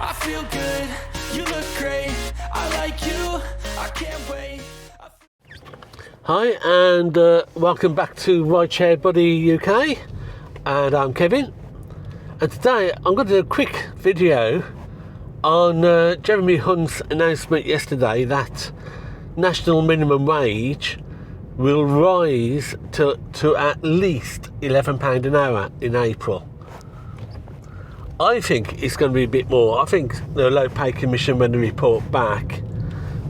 I feel good, you look great, I like you, I can't wait. Hi and welcome back to Rideshare Buddy UK, and I'm Kevin, and today I'm going to do a quick video on Jeremy Hunt's announcement yesterday that national minimum wage will rise to at least £11 an hour in April. I think it's going to be a bit more. I think the Low Pay Commission, when they report back,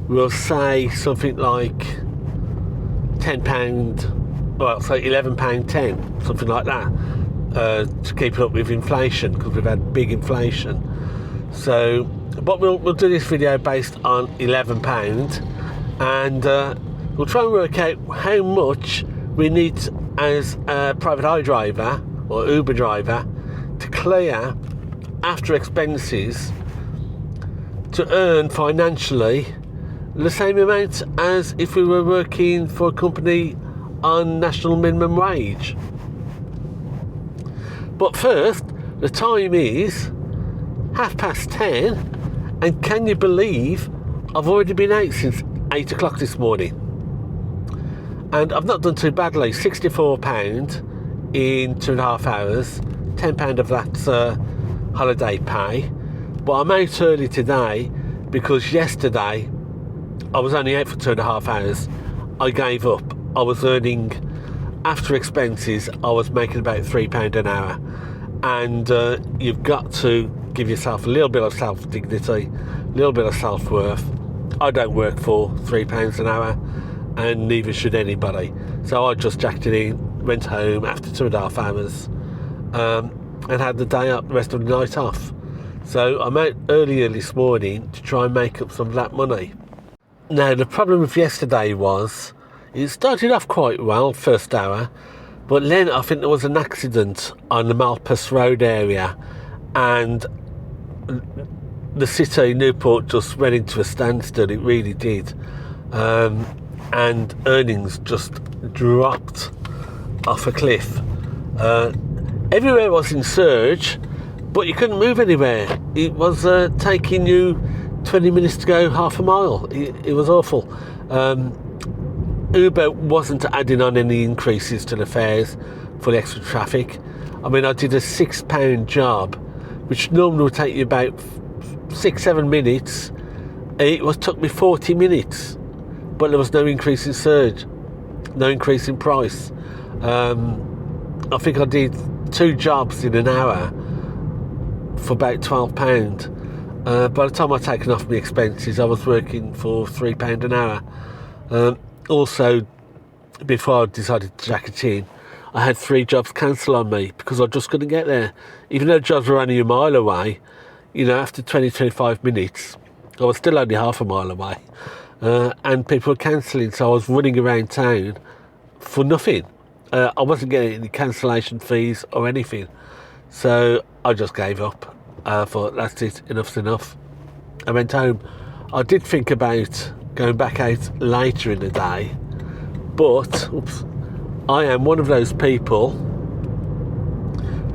will say something like £10, well, say £11.10, something like that, to keep it up with inflation, because we've had big inflation. So, but we'll do this video based on £11, and we'll try and work out how much we need as a private hire driver or Uber driver to clear after expenses to earn financially the same amount as if we were working for a company on national minimum wage. But first, the time is 10:30, and can you believe I've already been out since 8 o'clock this morning? And I've not done too badly. £64 in 2.5 hours, £10 of that's holiday pay. But I'm out early today because yesterday I was only out for 2.5 hours. I gave up. I was earning, after expenses, I was making about £3 an hour. And you've got to give yourself a little bit of self-dignity, a little bit of self-worth. I don't work for £3 an hour, and neither should anybody. So I just jacked it in, went home after 2.5 hours, and had the day up, the rest of the night off. So I'm out earlier this morning to try and make up some of that money. Now, the problem with yesterday was, it started off quite well, first hour, but then I think there was an accident on the Malpas Road area, and the city, Newport, just went into a standstill. It really did. And earnings just dropped off a cliff. Everywhere was in surge, but you couldn't move anywhere. It was taking you 20 minutes to go half a mile. It was awful. Uber wasn't adding on any increases to the fares for the extra traffic. I mean, I did a £6 job, which normally would take you about 6-7 minutes. It took me 40 minutes, but there was no increase in surge, no increase in price. I think I did 2 jobs in an hour for about £12. By the time I'd taken off my expenses, I was working for £3 an hour. Also, before I decided to jack it in, I had 3 jobs cancel on me because I just couldn't get there. Even though jobs were only a mile away, you know, after 20-25 minutes, I was still only half a mile away. And people were cancelling, so I was running around town for nothing. I wasn't getting any cancellation fees or anything. So I just gave up. I thought, that's it, enough's enough. I went home. I did think about going back out later in the day, but I am one of those people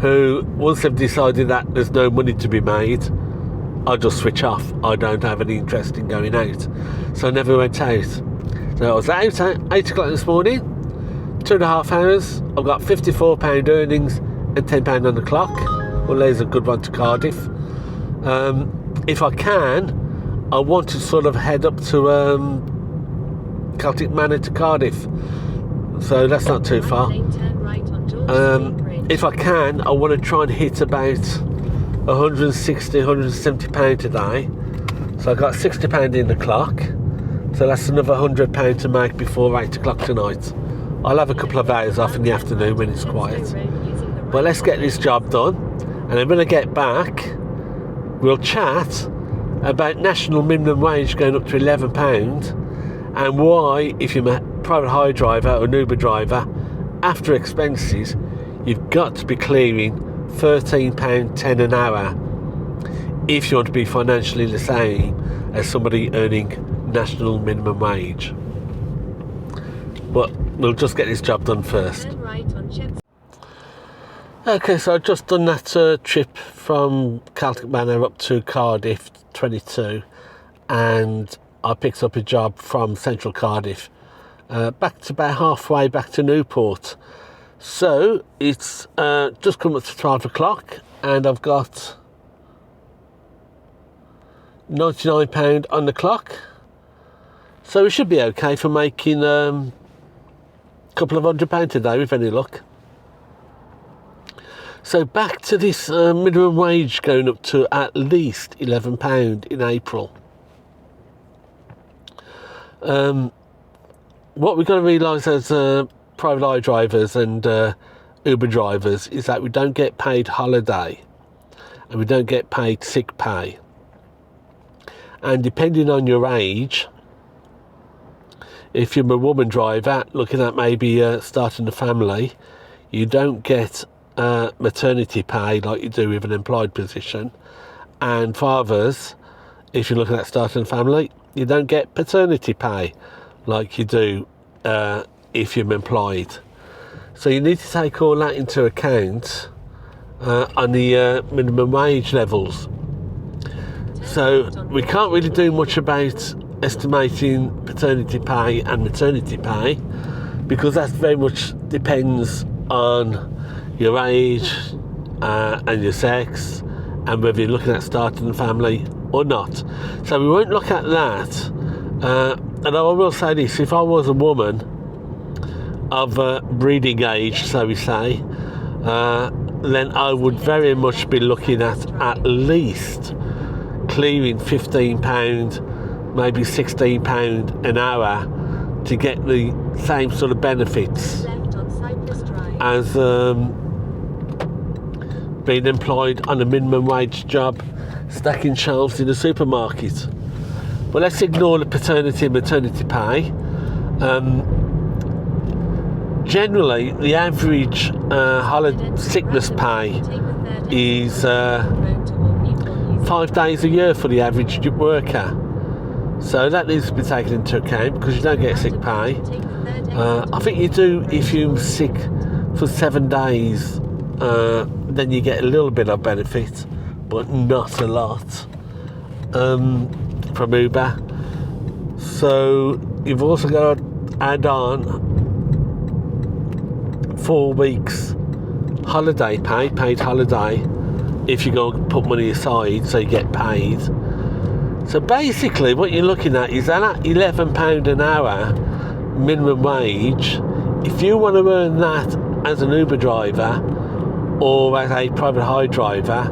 who, once they've decided that there's no money to be made, I just switch off. I don't have any interest in going out. So I never went out. So I was out at 8 o'clock this morning, 2.5 hours. I've got £54 earnings and £10 on the clock. Well, there's a good one to Cardiff. If I can, I want to sort of head up to Celtic Manor to Cardiff. So that's not too far. If I can, I want to try and hit about £160, £170 today. So I got £60 in the clock. So that's another £100 to make before 8 o'clock tonight. I'll have a couple of hours off in the afternoon when it's quiet. But let's get this job done. And then when I get back, we'll chat about national minimum wage going up to £11, and why, if you're a private hire driver or an Uber driver, after expenses, you've got to be clearing £13.10 an hour if you want to be financially the same as somebody earning national minimum wage. But we'll just get this job done first. Okay, so I've just done that trip from Celtic Manor up to Cardiff 22, and I picked up a job from Central Cardiff, back to about halfway back to Newport. So it's just come up to 12 o'clock, and I've got £99 on the clock. So we should be okay for making a couple of £100 a day with any luck. So back to this minimum wage going up to at least £11 in April. What we've got to realise as private hire drivers and Uber drivers is that we don't get paid holiday and we don't get paid sick pay. And depending on your age, if you're a woman driver looking at maybe starting a family, you don't get maternity pay like you do with an employed position. And fathers, if you're looking at starting a family, you don't get paternity pay like you do if you're employed. So you need to take all that into account on the minimum wage levels. So we can't really do much about estimating paternity pay and maternity pay, because that very much depends on your age and your sex, and whether you're looking at starting a family or not. So we won't look at that. And I will say this: if I was a woman of breeding age, so we say, then I would very much be looking at least clearing £15, maybe £16 an hour to get the same sort of benefits as being employed on a minimum wage job stacking shelves in a supermarket. But let's ignore the paternity and maternity pay. Generally, the average holiday sickness pay is 5 days a year for the average worker. So that needs to be taken into account, because you don't get sick pay. I think you do if you're sick for 7 days, then you get a little bit of benefit, but not a lot from Uber. So you've also got to add on 4 weeks holiday pay, paid holiday, if you go and put money aside so you get paid. So basically what you're looking at is that at £11 an hour minimum wage, if you want to earn that as an Uber driver or as a private hire driver,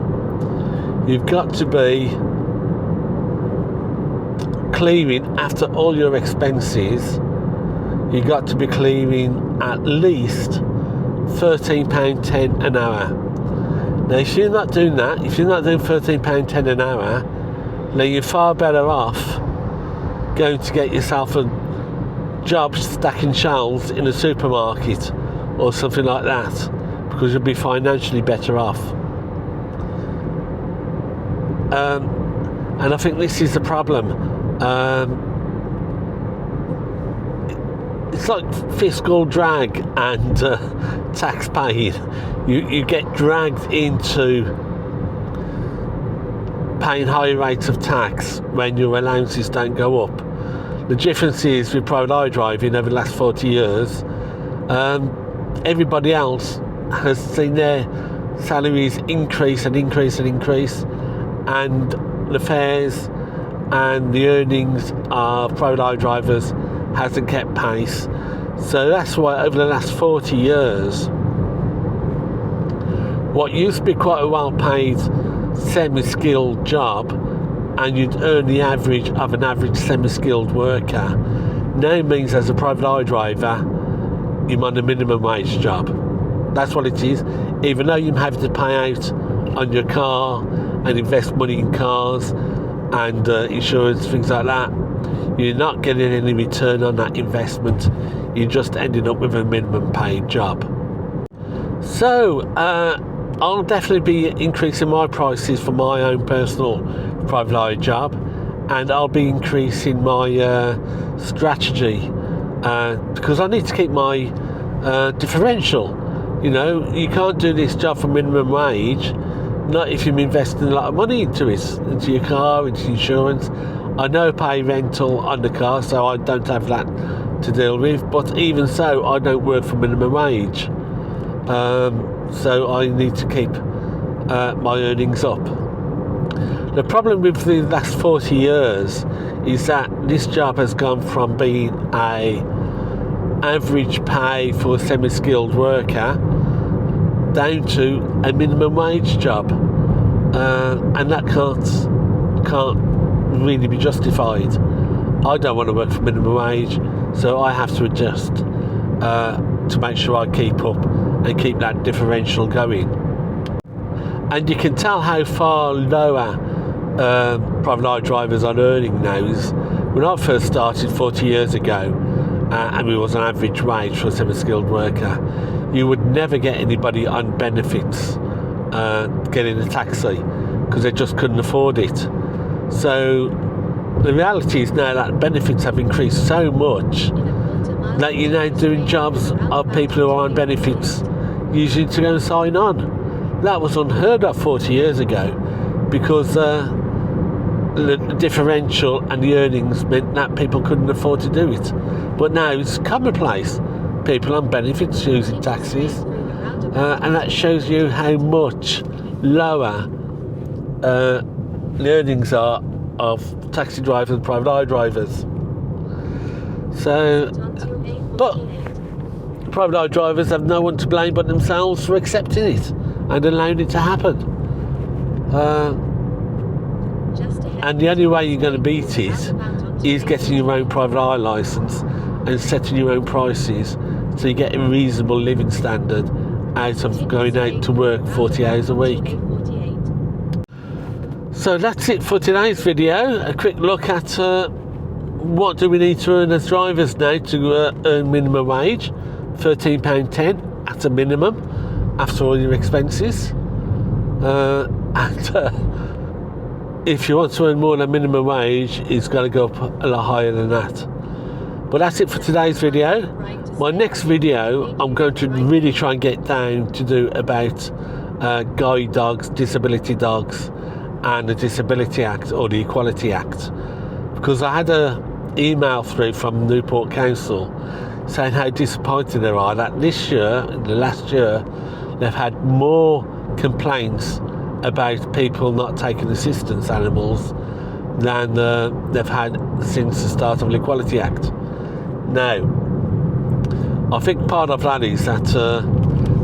you've got to be clearing, after all your expenses, you've got to be clearing at least £13.10 an hour. Now if you're not doing that, if you're not doing £13.10 an hour, then you're far better off going to get yourself a job stacking shelves in a supermarket or something like that, because you'll be financially better off. And I think this is the problem. It's like fiscal drag and tax paying. You get dragged into paying higher rates of tax when your allowances don't go up. The difference is with private hire driving over the last 40 years, everybody else has seen their salaries increase and increase and increase, and the fares and the earnings of private hire drivers hasn't kept pace. So that's why over the last 40 years, what used to be quite a well-paid semi-skilled job, and you'd earn the average of an average semi-skilled worker, now means as a private hire driver you're on a minimum wage job. That's what it is. Even though you have to pay out on your car and invest money in cars and insurance, things like that, you're not getting any return on that investment. You're just ending up with a minimum paid job. So I'll definitely be increasing my prices for my own personal private hire job, and I'll be increasing my strategy because I need to keep my differential You know, you can't do this job for minimum wage, not if you're investing a lot of money into it, into your car, into insurance. I know pay rental on the car, so I don't have that to deal with, but even so, I don't work for minimum wage. So I need to keep my earnings up. The problem with the last 40 years is that this job has gone from being a average pay for a semi-skilled worker down to a minimum wage job, and that can't really be justified. I don't want to work for minimum wage, so I have to adjust to make sure I keep up and keep that differential going. And you can tell how far lower private hire drivers are earning now. Is when I first started 40 years ago, and it was an average wage for a semi-skilled worker, you would never get anybody on benefits getting a taxi because they just couldn't afford it. So the reality is now that benefits have increased so much that you're now doing jobs of people who are on benefits usually to go and sign on. That was unheard of 40 years ago because the differential and the earnings meant that people couldn't afford to do it. But now it's commonplace. People on benefits using taxis, and that shows you how much lower the earnings are of taxi drivers and private hire drivers. So, but private hire drivers have no one to blame but themselves for accepting it and allowing it to happen. And the only way you're going to beat it is getting your own private hire licence and setting your own prices so you get a reasonable living standard out of going out to work 40 hours a week. So that's it for today's video. A quick look at what do we need to earn as drivers now to earn minimum wage, £13.10 at a minimum after all your expenses. If you want to earn more than minimum wage, it's got to go up a lot higher than that. But that's it for today's video. My next video, I'm going to really try and get down to do about guide dogs, disability dogs, and the Disability Act or the Equality Act. Because I had an email through from Newport Council saying how disappointed they are that this year, the last year, they've had more complaints about people not taking assistance animals than they've had since the start of the Equality Act. Now, I think part of that is that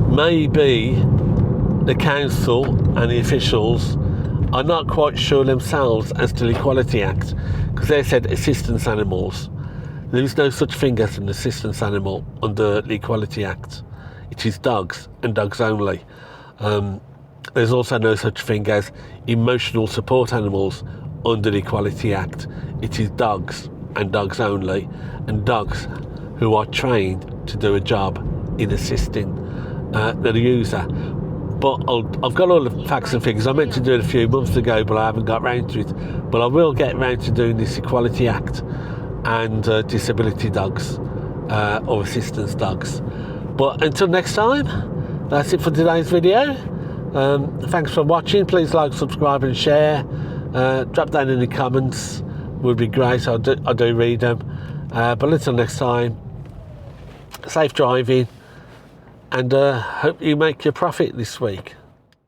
maybe the council and the officials are not quite sure themselves as to the Equality Act, because they said assistance animals. There is no such thing as an assistance animal under the Equality Act. It is dogs and dogs only. There's also no such thing as emotional support animals under the Equality Act. It is dogs and dogs only, and dogs who are trained to do a job in assisting the user. But I've got all the facts and figures. I meant to do it a few months ago, but I haven't got round to it. But I will get round to doing this Equality Act and disability dogs or assistance dogs. But until next time, that's it for today's video. Thanks for watching. Please like, subscribe and share. Drop down in the comments. Would be great. I do read them. But until next time, safe driving, and hope you make your profit this week.